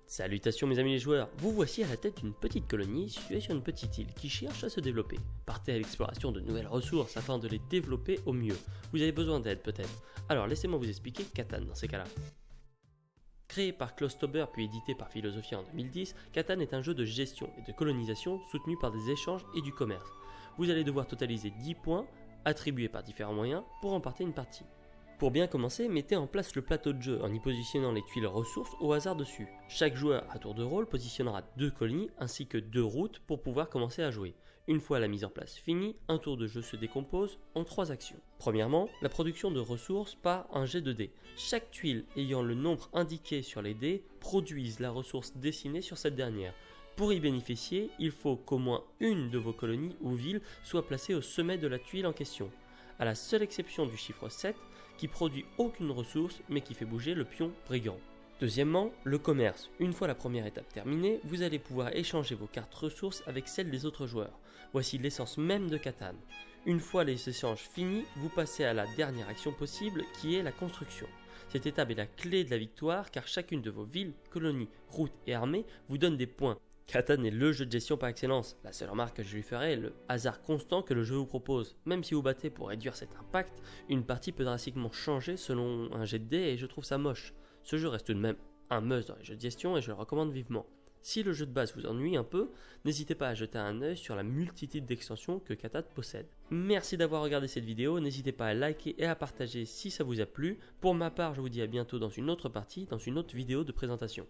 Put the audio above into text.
Salutations mes amis les joueurs, vous voici à la tête d'une petite colonie située sur une petite île qui cherche à se développer. Partez à l'exploration de nouvelles ressources afin de les développer au mieux. Vous avez besoin d'aide peut-être. Alors laissez-moi vous expliquer Catan dans ces cas-là. Créé par Klaus Teuber puis édité par Philosophia en 2010, Catan est un jeu de gestion et de colonisation soutenu par des échanges et du commerce. Vous allez devoir totaliser 10 points, attribués par différents moyens, pour remporter une partie. Pour bien commencer, mettez en place le plateau de jeu en y positionnant les tuiles ressources au hasard dessus. Chaque joueur à tour de rôle positionnera 2 colonies ainsi que 2 routes pour pouvoir commencer à jouer. Une fois la mise en place finie, un tour de jeu se décompose en 3 actions. Premièrement, la production de ressources par un jet de dés. Chaque tuile ayant le nombre indiqué sur les dés produise la ressource dessinée sur cette dernière. Pour y bénéficier, il faut qu'au moins une de vos colonies ou villes soit placée au sommet de la tuile en question, à la seule exception du chiffre 7 qui produit aucune ressource mais qui fait bouger le pion brigand. Deuxièmement, le commerce. Une fois la première étape terminée, vous allez pouvoir échanger vos cartes ressources avec celles des autres joueurs. Voici l'essence même de Catan. Une fois les échanges finis, vous passez à la dernière action possible qui est la construction. Cette étape est la clé de la victoire car chacune de vos villes, colonies, routes et armées vous donne des points. Catan est le jeu de gestion par excellence. La seule remarque que je lui ferai est le hasard constant que le jeu vous propose. Même si vous battez pour réduire cet impact, une partie peut drastiquement changer selon un jet de dés et je trouve ça moche. Ce jeu reste tout de même un must dans les jeux de gestion et je le recommande vivement. Si le jeu de base vous ennuie un peu, n'hésitez pas à jeter un œil sur la multitude d'extensions que Catan possède. Merci d'avoir regardé cette vidéo, n'hésitez pas à liker et à partager si ça vous a plu. Pour ma part, je vous dis à bientôt dans une autre partie, dans une autre vidéo de présentation.